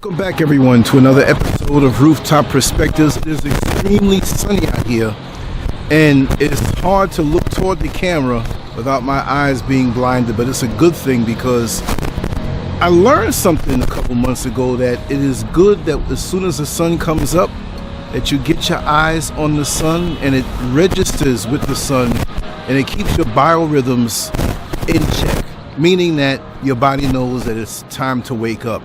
Welcome back, everyone, to another episode of Rooftop Perspectives. It is extremely sunny out here, and it's hard to look toward the camera without my eyes being blinded, but it's a good thing because I learned something a couple months ago that it is good that as soon as the sun comes up, that you get your eyes on the sun and it registers with the sun and it keeps your biorhythms in check, meaning that your body knows that it's time to wake up.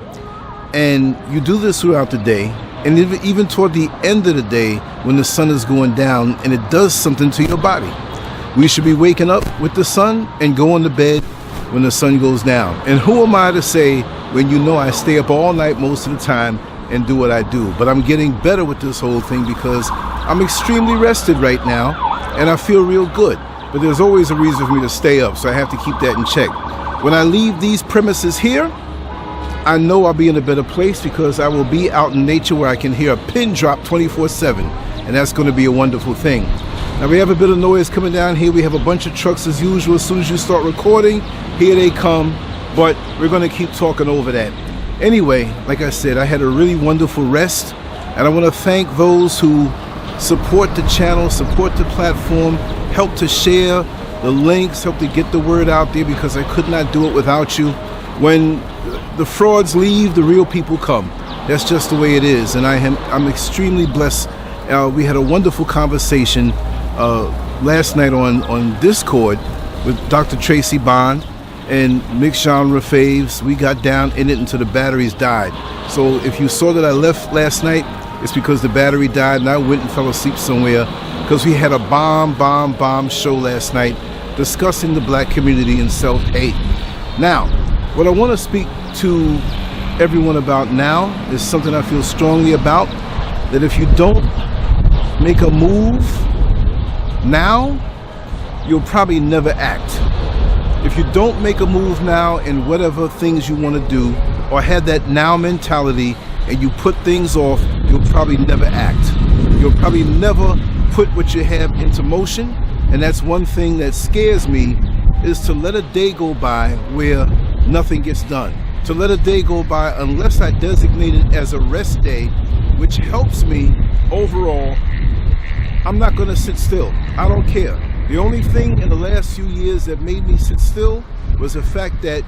And you do this throughout the day, and even toward the end of the day when the sun is going down, and it does something to your body. We should be waking up with the sun and going to bed when the sun goes down. And who am I to say when you know I stay up all night most of the time and do what I do? But I'm getting better with this whole thing because I'm extremely rested right now and I feel real good. But there's always a reason for me to stay up, so I have to keep that in check. When I leave these premises here, I know I'll be in a better place because I will be out in nature where I can hear a pin drop 24/7, and that's going to be a wonderful thing. Now we have a bit of noise coming down here. We have a bunch of trucks as usual. As soon as you start recording, here they come, but we're going to keep talking over that. Anyway, like I said, I had a really wonderful rest, and I want to thank those who support the channel, support the platform, help to share the links, help to get the word out there, because I could not do it without you. When the frauds leave, the real people come. That's just the way it is, and I'm extremely blessed. We had a wonderful conversation last night on Discord with Dr. Tracy Bond and mixed genre faves. We got down in it until the batteries died. So if you saw that I left last night, it's because the battery died and I went and fell asleep somewhere, because we had a bomb show last night discussing the black community and self-hate. Now, what I want to speak to everyone about now is something I feel strongly about, that if you don't make a move now, you'll probably never act. If you don't make a move now in whatever things you want to do, or have that now mentality, and you put things off, you'll probably never act. You'll probably never put what you have into motion. And that's one thing that scares me, is to let a day go by where nothing gets done. To let a day go by unless I designate it as a rest day, which helps me overall. I'm not going to sit still. I don't care. The only thing in the last few years that made me sit still was the fact that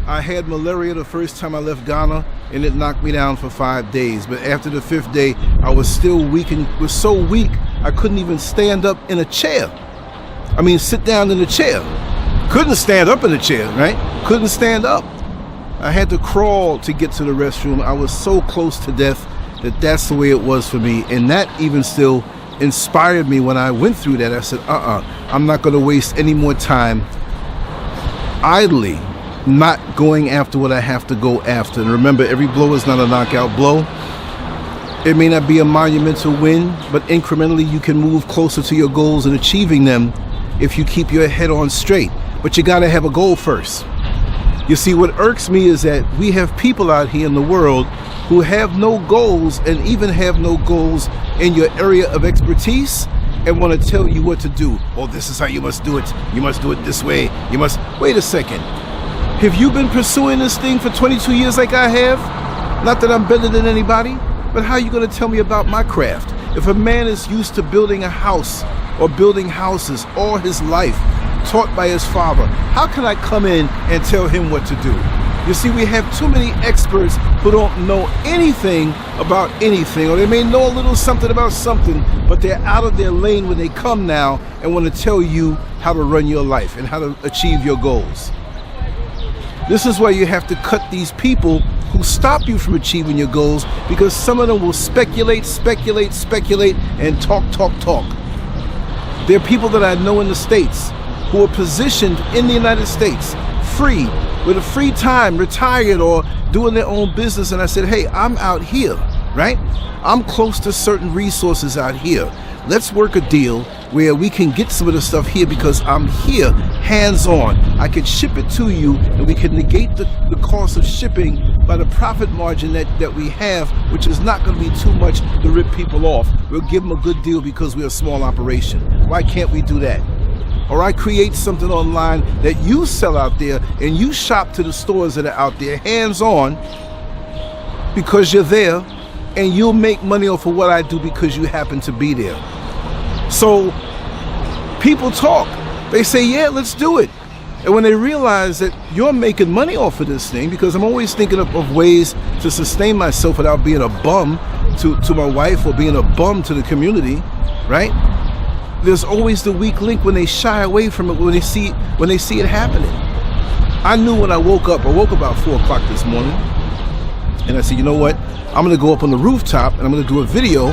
I had malaria the first time I left Ghana, and it knocked me down for 5 days. But after the 5th day, I was still weak, and was so weak I couldn't even stand up in a chair. I mean, sit down in a chair. Couldn't stand up in a chair, right? Couldn't stand up. I had to crawl to get to the restroom. I was so close to death that that's the way it was for me. And that even still inspired me when I went through that. I said, I'm not going to waste any more time idly, not going after what I have to go after. And remember, every blow is not a knockout blow. It may not be a monumental win, but incrementally you can move closer to your goals and achieving them if you keep your head on straight. But you got to have a goal first. You see, what irks me is that we have people out here in the world who have no goals, and even have no goals in your area of expertise, and want to tell you what to do. Oh, this is how you must do it. You must do it this way. You must... Wait a second. Have you been pursuing this thing for 22 years like I have? Not that I'm better than anybody, but how are you going to tell me about my craft? If a man is used to building a house or building houses all his life, taught by his father, how can I come in and tell him what to do? You see, we have too many experts who don't know anything about anything, or they may know a little something about something, but they're out of their lane when they come now and want to tell you how to run your life and how to achieve your goals. This is why you have to cut these people who stop you from achieving your goals, because some of them will speculate, and talk. There are people that I know in the States who are positioned in the United States, free, with a free time, retired or doing their own business. And I said, hey, I'm out here, right? I'm close to certain resources out here. Let's work a deal where we can get some of the stuff here, because I'm here, hands-on. I can ship it to you, and we can negate the cost of shipping by the profit margin that we have, which is not going to be too much to rip people off. We'll give them a good deal because we're a small operation. Why can't we do that? Or I create something online that you sell out there, and you shop to the stores that are out there, hands-on, because you're there, and you'll make money off of what I do because you happen to be there. So people talk. They say, yeah, let's do it. And when they realize that you're making money off of this thing, because I'm always thinking of ways to sustain myself without being a bum to my wife or being a bum to the community, right? There's always the weak link when they shy away from it, when they see it happening. I knew when I woke up about 4 o'clock this morning, and I said, you know what? I'm gonna go up on the rooftop and I'm gonna do a video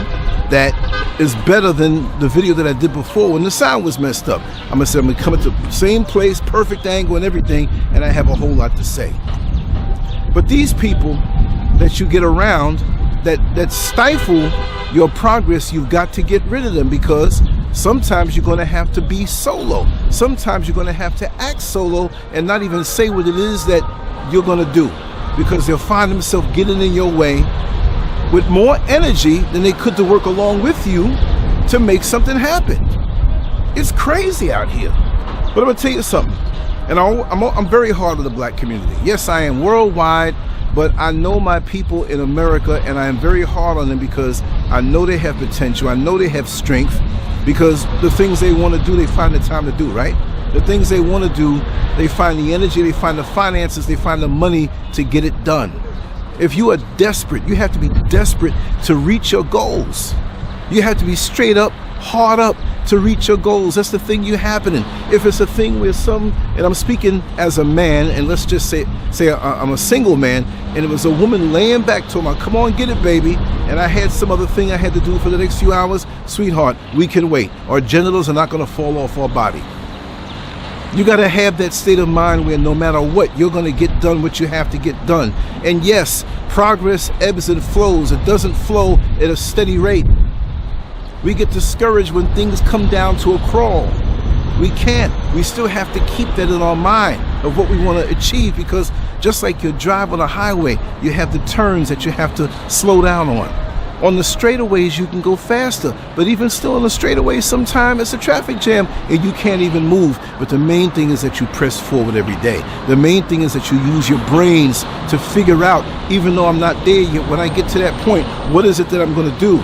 that is better than the video that I did before when the sound was messed up. I'm gonna come at the same place, perfect angle and everything, and I have a whole lot to say. But these people that you get around that stifle your progress, you've got to get rid of them, because sometimes you're going to have to be solo. Sometimes you're going to have to act solo and not even say what it is that you're going to do, because they'll find themselves getting in your way with more energy than they could to work along with you to make something happen. It's crazy out here. But I'm going to tell you something, and I'm very hard on the black community. Yes, I am worldwide, but I know my people in America, and I am very hard on them because I know they have potential. I know they have strength, because the things they want to do, they find the time to do, right? The things they want to do, they find the energy, they find the finances, they find the money to get it done. If you are desperate, you have to be desperate to reach your goals. You have to be straight up, hard up to reach your goals. That's the thing happening. If it's a thing where and I'm speaking as a man, and let's just say I'm a single man, and it was a woman laying back to him, come on, get it, baby, and I had some other thing I had to do for the next few hours, sweetheart, we can wait. Our genitals are not going to fall off our body. You got to have that state of mind where no matter what, you're going to get done what you have to get done. And yes, progress ebbs and flows. It doesn't flow at a steady rate. We get discouraged when things come down to a crawl. We can't. We still have to keep that in our mind of what we want to achieve, because just like you drive on a highway, you have the turns that you have to slow down on. On the straightaways, you can go faster, but even still on the straightaways, sometimes it's a traffic jam and you can't even move. But the main thing is that you press forward every day. The main thing is that you use your brains to figure out, even though I'm not there yet, when I get to that point, what is it that I'm going to do?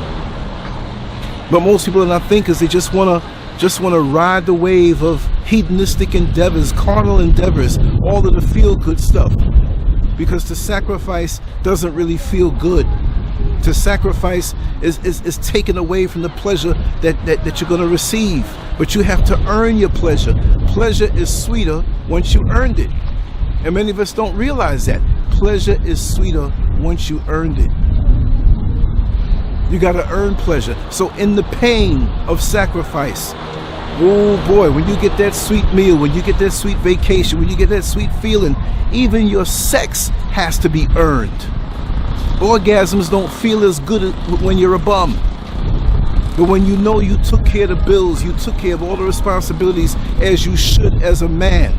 But most people are not thinkers. They just want to ride the wave of hedonistic endeavors, carnal endeavors, all of the feel-good stuff. Because to sacrifice doesn't really feel good. To sacrifice is taken away from the pleasure that you're going to receive. But you have to earn your pleasure. Pleasure is sweeter once you earned it. And many of us don't realize that. Pleasure is sweeter once you earned it. You got to earn pleasure. So in the pain of sacrifice, oh boy, when you get that sweet meal, when you get that sweet vacation, when you get that sweet feeling, even your sex has to be earned. Orgasms don't feel as good when you're a bum. But when you know you took care of the bills, you took care of all the responsibilities as you should as a man,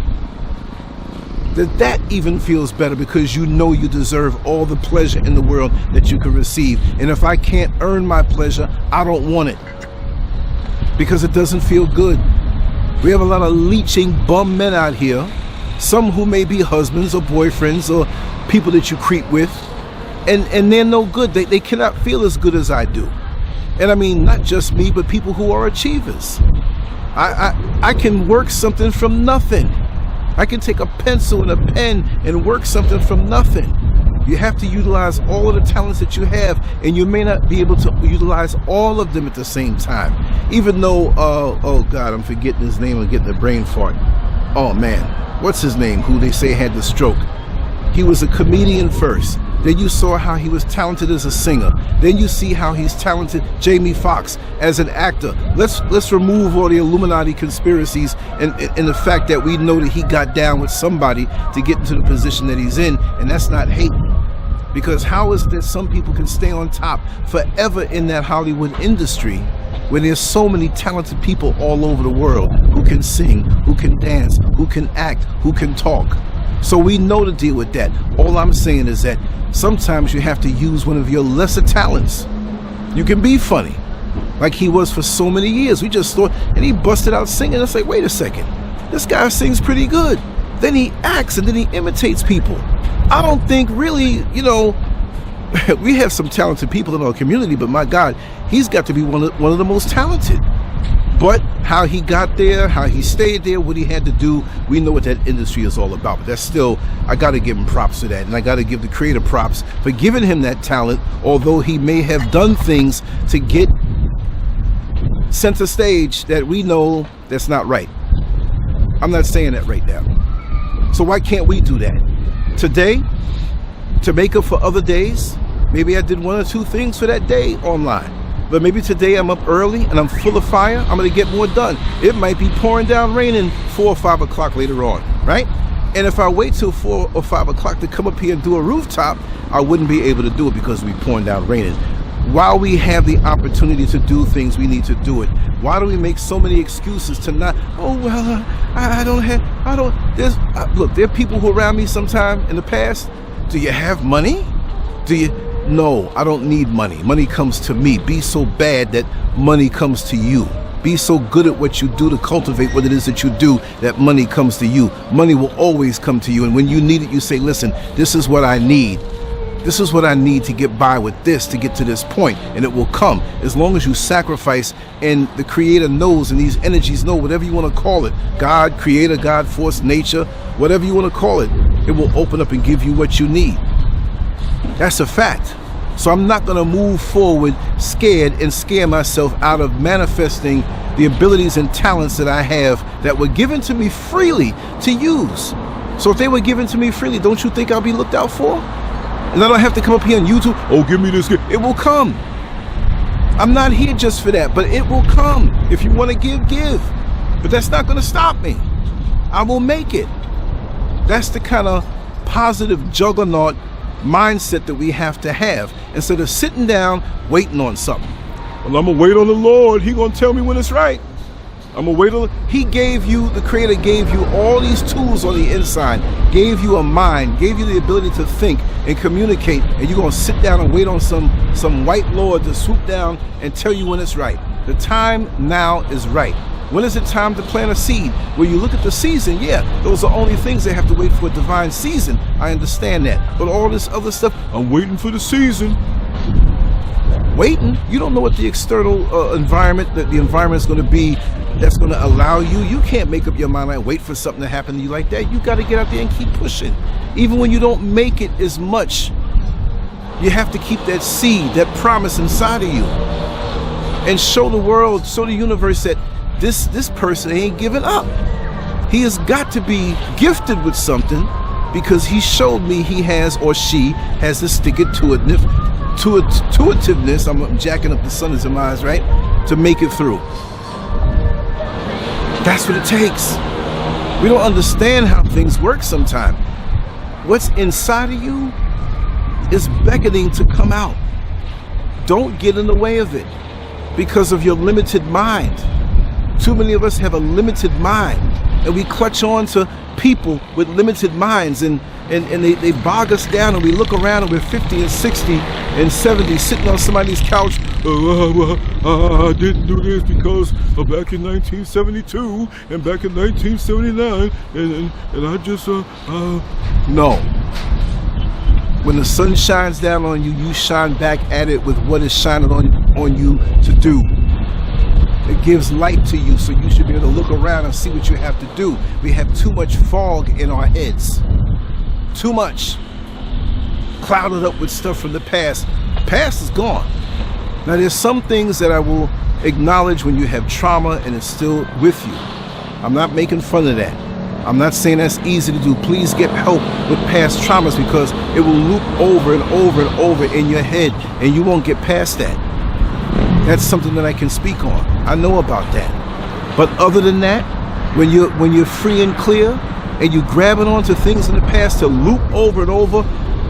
that even feels better, because you know you deserve all the pleasure in the world that you can receive. And if I can't earn my pleasure, I don't want it, because it doesn't feel good. We have a lot of leeching bum men out here, some who may be husbands or boyfriends or people that you creep with, and they're no good. They cannot feel as good as I do. And I mean, not just me, but people who are achievers. I can work something from nothing. I can take a pencil and a pen and work something from nothing. You have to utilize all of the talents that you have, and you may not be able to utilize all of them at the same time. Even though, oh God, I'm forgetting his name. I'm getting a brain fart. Oh man, what's his name? Who they say had the stroke. He was a comedian first. Then you saw how he was talented as a singer. Then you see how he's talented, Jamie Foxx, as an actor. Let's remove all the Illuminati conspiracies and the fact that we know that he got down with somebody to get into the position that he's in, and that's not hate. Because how is it that some people can stay on top forever in that Hollywood industry when there's so many talented people all over the world who can sing, who can dance, who can act, who can talk? So we know to deal with that. All I'm saying is that sometimes you have to use one of your lesser talents. You can be funny, like he was for so many years. We just thought, and he busted out singing. It's like, wait a second, this guy sings pretty good. Then he acts, and then he imitates people. I don't think really, we have some talented people in our community, but my God, he's got to be one of the most talented. But how he got there, how he stayed there, what he had to do, we know what that industry is all about. But that's still, I got to give him props for that. And I got to give the creator props for giving him that talent, although he may have done things to get center stage that we know that's not right. I'm not saying that right now. So why can't we do that? Today, to make up for other days, maybe I did one or two things for that day online. But maybe today I'm up early and I'm full of fire, I'm gonna get more done. It might be pouring down raining 4 or 5 o'clock later on, right? And if I wait till 4 or 5 o'clock to come up here and do a rooftop, I wouldn't be able to do it because it'd be pouring down raining. While we have the opportunity to do things, we need to do it. Why do we make so many excuses to not, oh, well, look, there are people who around me sometime in the past, do you have money? No, I don't need money. Money comes to me. Be so bad that money comes to you. Be so good at what you do to cultivate what it is that you do that money comes to you. Money will always come to you. And when you need it, you say, listen, this is what I need. This is what I need to get by with this, to get to this point, and it will come. As long as you sacrifice, and the creator knows, and these energies know, whatever you want to call it, God, creator, God, force, nature, whatever you want to call it, it will open up and give you what you need. That's a fact. So I'm not going to move forward scared and scare myself out of manifesting the abilities and talents that I have that were given to me freely to use. So if they were given to me freely, don't you think I'll be looked out for? And I don't have to come up here on YouTube, oh, give me this. It will come. I'm not here just for that, but it will come. If you want to give. But that's not going to stop me. I will make it. That's the kind of positive juggernaut mindset that we have to have, instead of sitting down waiting on something. Well, I'm gonna wait on the Lord. He gonna tell me when it's right. I'm gonna wait on. He gave you, the creator gave you all these tools on the inside, gave you a mind, gave you the ability to think and communicate, and you're gonna sit down and wait on some white lord to swoop down and tell you when it's right. The time now is right. When is it time to plant a seed? When you look at the season, yeah, those are only things that have to wait for a divine season. I understand that. But all this other stuff, I'm waiting for the season. Waiting? You don't know what the external environment, that the environment is going to be that's going to allow you. You can't make up your mind and wait for something to happen to you like that. You got to get out there and keep pushing. Even when you don't make it as much, you have to keep that seed, that promise inside of you. And show the world, show the universe that this person ain't giving up. He has got to be gifted with something, because he showed me he has, or she has, the stick-it-to-itiveness, I'm jacking up the sun in my eyes, right? To make it through. That's what it takes. We don't understand how things work sometimes. What's inside of you is beckoning to come out. Don't get in the way of it because of your limited mind. Too many of us have a limited mind, and we clutch on to people with limited minds, and they bog us down, and we look around and we're 50 and 60 and 70 sitting on somebody's couch. I didn't do this because back in 1972 and back in 1979 and I just no. When the sun shines down on you, you shine back at it with what is shining on you to do. It gives light to you, so you should be able to look around and see what you have to do. We have too much fog in our heads. Too much. Clouded up with stuff from the past. Past is gone. Now there's some things that I will acknowledge when you have trauma and it's still with you. I'm not making fun of that. I'm not saying that's easy to do. Please get help with past traumas, because it will loop over and over and over in your head and you won't get past that. That's something that I can speak on. I know about that. But other than that, when you're free and clear and you're grabbing onto things in the past to loop over and over,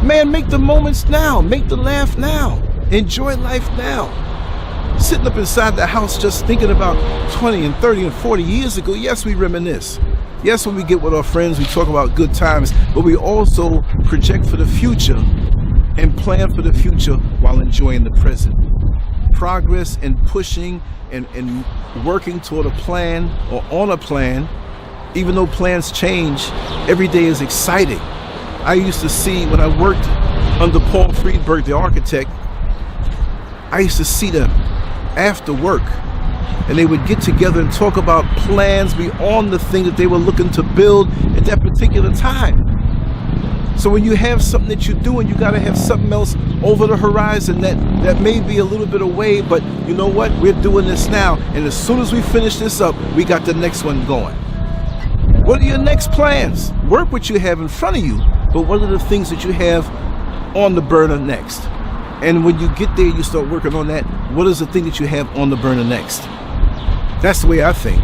man, make the moments now. Make the laugh now. Enjoy life now. Sitting up inside the house just thinking about 20 and 30 and 40 years ago, yes, we reminisce. Yes, when we get with our friends, we talk about good times, but we also project for the future and plan for the future while enjoying the present. Progress and pushing and working toward a plan or on a plan, even though plans change, every day is exciting. I used to see when I worked under Paul Friedberg, the architect, I used to see them after work, and they would get together and talk about plans beyond the thing that they were looking to build at that particular time. So when you have something that you're doing, you got to have something else over the horizon that may be a little bit away, but you know what? We're doing this now, and as soon as we finish this up, we got the next one going. What are your next plans? Work what you have in front of you, but what are the things that you have on the burner next? And when you get there, you start working on that. What is the thing that you have on the burner next? That's the way I think.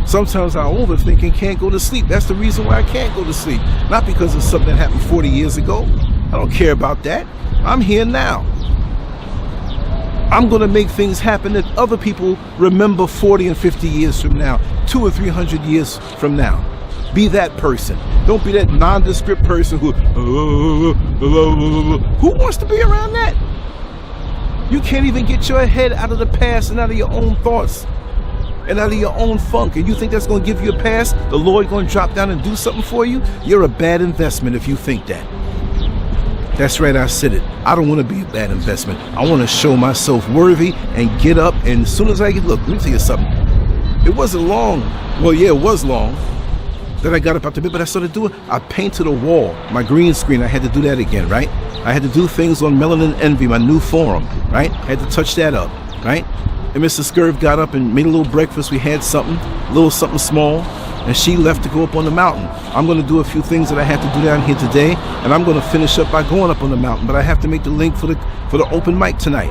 Sometimes I overthink and can't go to sleep. That's the reason why I can't go to sleep. Not because of something that happened 40 years ago. I don't care about that. I'm here now. I'm going to make things happen that other people remember 40 and 50 years from now, 200 or 300 years from now. Be that person. Don't be that nondescript person who wants to be around that? You can't even get your head out of the past and out of your own thoughts and out of your own funk, and you think that's going to give you a pass? The Lord going to drop down and do something for you? You're a bad investment if you think that. That's right, I said it. I don't want to be a bad investment. I want to show myself worthy and get up, and as soon as I get, look, let me tell you something. It wasn't long, well, yeah, it was long, that I got up out the bed, but I started doing, I painted a wall, my green screen, I had to do that again, right? I had to do things on Melanin Envy, my new forum, right? I had to touch that up, right? And Mr. SCURV got up and made a little breakfast. We had something, a little something small, and she left to go up on the mountain. I'm going to do a few things that I had to do down here today, and I'm going to finish up by going up on the mountain, but I have to make the link for the open mic tonight,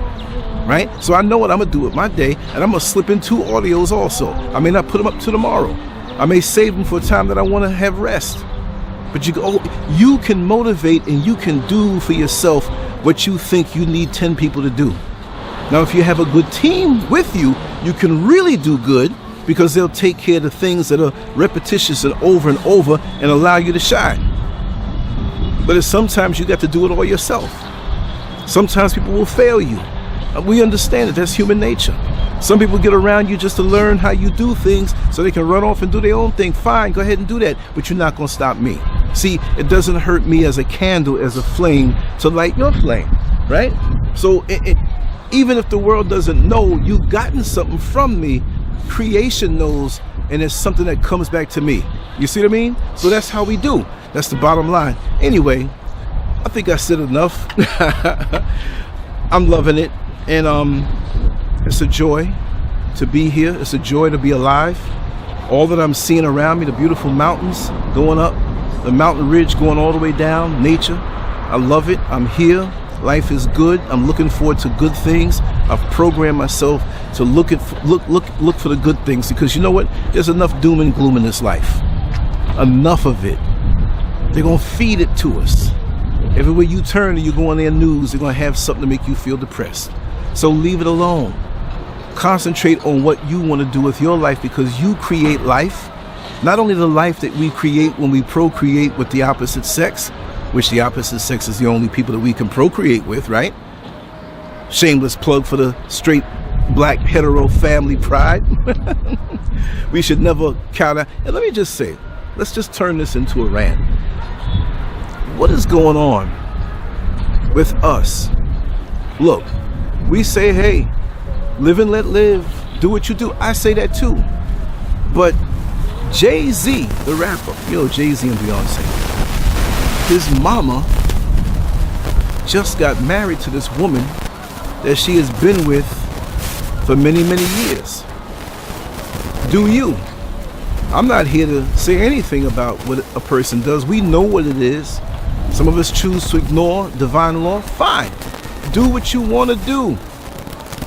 right? So I know what I'm going to do with my day, and I'm going to slip in 2 audios also. I may not put them up to tomorrow. I may save them for a time that I want to have rest. But you can motivate and you can do for yourself what you think you need 10 people to do. Now, if you have a good team with you, you can really do good because they'll take care of the things that are repetitious and over and allow you to shine. But sometimes you got to do it all yourself. Sometimes people will fail you. We understand it. That's human nature. Some people get around you just to learn how you do things so they can run off and do their own thing. Fine, go ahead and do that, but you're not going to stop me. See, it doesn't hurt me as a candle, as a flame to light your flame, right? So even if the world doesn't know you've gotten something from me, creation knows, and it's something that comes back to me. You see what I mean? So that's how we do. That's the bottom line. Anyway, I think I said enough. I'm loving it, and it's a joy to be here. It's a joy to be alive. All that I'm seeing around me, the beautiful mountains going up, the mountain ridge going all the way down, nature. I love it. I'm here. Life is good. I'm looking forward to good things. I've programmed myself to look for the good things, because you know what? There's enough doom and gloom in this life. Enough of it. They're going to feed it to us. Everywhere you turn and you go on their news, they're going to have something to make you feel depressed. So leave it alone. Concentrate on what you want to do with your life, because you create life. Not only the life that we create when we procreate with the opposite sex, which the opposite sex is the only people that we can procreate with, right? Shameless plug for the straight black hetero family pride. We should never count out. And let me just say, let's just turn this into a rant. What is going on with us? Look, we say, hey, live and let live. Do what you do. I say that too. But Jay-Z, the rapper, you know, Jay-Z and Beyonce, his mama just got married to this woman that she has been with for many, many years. Do you? I'm not here to say anything about what a person does. We know what it is. Some of us choose to ignore divine law. Fine. Do what you want to do.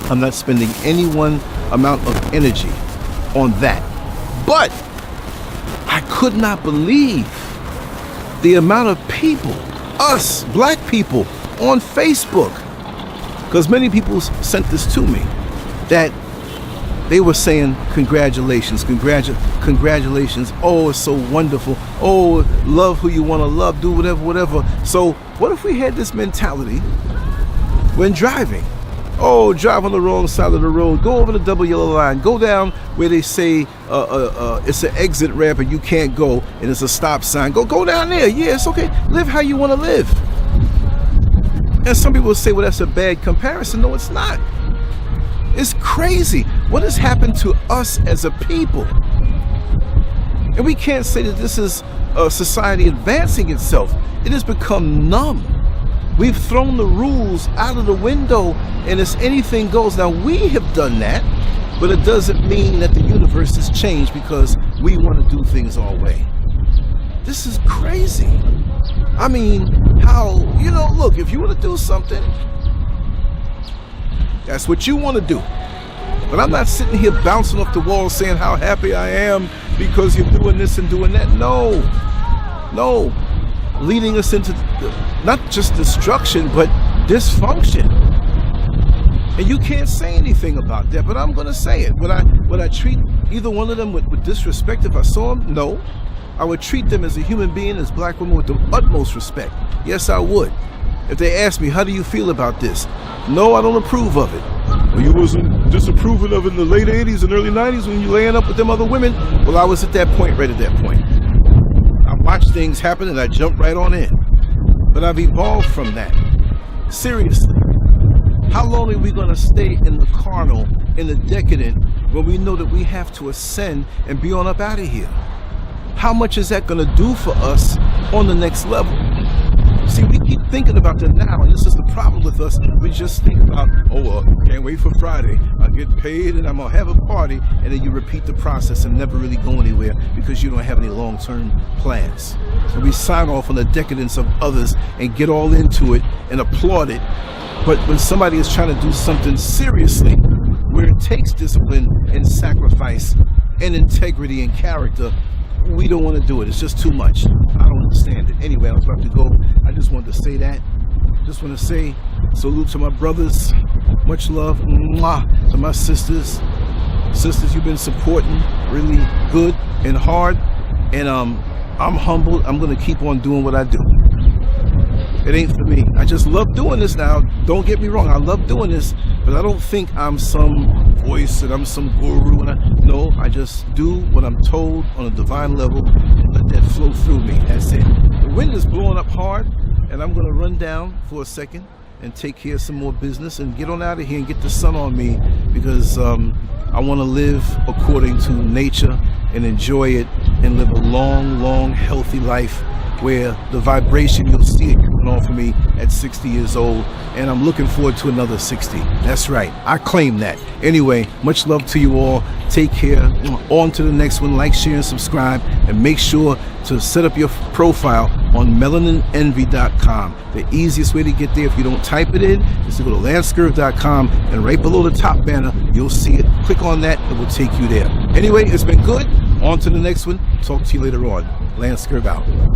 I'm not spending any one amount of energy on that. But I could not believe the amount of people, us, black people, on Facebook, because many people sent this to me, that they were saying, congratulations, congratulations, oh, it's so wonderful, oh, love who you want to love, do whatever. So what if we had this mentality when driving? Oh, drive on the wrong side of the road, go over the double yellow line, go down where they say it's an exit ramp and you can't go, and it's a stop sign. Go down there. Yeah, it's okay. Live how you want to live. And some people will say, well, that's a bad comparison. No, it's not. It's crazy what has happened to us as a people. And we can't say that this is a society advancing itself. It has become numb. We've thrown the rules out of the window, and it's anything goes. Now, we have done that, but it doesn't mean that the universe has changed because we want to do things our way. This is crazy. I mean, how, look, if you want to do something, that's what you want to do. But I'm not sitting here bouncing off the wall saying how happy I am because you're doing this and doing that. No. Leading us into not just destruction, but dysfunction. And you can't say anything about that, but I'm going to say it. Would I treat either one of them with disrespect if I saw them? No. I would treat them as a human being, as black women, with the utmost respect. Yes, I would. If they asked me, how do you feel about this? No, I don't approve of it. Well, you wasn't disapproving of it in the late 80s and early 90s when you laying up with them other women? Well, I was at that point, right at that point. I watched things happen and I jumped right on in. But I've evolved from that. Seriously. How long are we going to stay in the carnal, in the decadent, when we know that we have to ascend and be on up out of here? How much is that going to do for us on the next level? See, we keep thinking about the now, and this is the problem with us. We just think about, can't wait for Friday. I'll get paid and I'm going to have a party, and then you repeat the process and never really go anywhere because you don't have any long-term plans. And we sign off on the decadence of others and get all into it and applaud it. But when somebody is trying to do something seriously, where it takes discipline and sacrifice and integrity and character, we don't want to do it. It's just too much. I don't understand it. Anyway, I was about to go. I just wanted to say that. Just want to say salute to my brothers. Much love. Mwah, to my sisters. Sisters, you've been supporting really good and hard. And I'm humbled. I'm going to keep on doing what I do. It ain't for me. I just love doing this now. Don't get me wrong. I love doing this, but I don't think I'm some voice and I'm some guru. No, I just do what I'm told on a divine level and let that flow through me. That's it. The wind is blowing up hard, and I'm going to run down for a second and take care of some more business and get on out of here and get the sun on me because I want to live according to nature and enjoy it and live a long, healthy life where the vibration, you'll see it coming off of me at 60 years old, and I'm looking forward to another 60. That's right, I claim that. Anyway, much love to you all. Take care. On to the next one. Like, share, and subscribe, and make sure to set up your profile on melaninenvy.com. The easiest way to get there, if you don't type it in, is to go to LANCESCURV.com, and right below the top banner, you'll see it. Click on that, it will take you there. Anyway, it's been good. On to the next one. Talk to you later on. LANCESCURV out.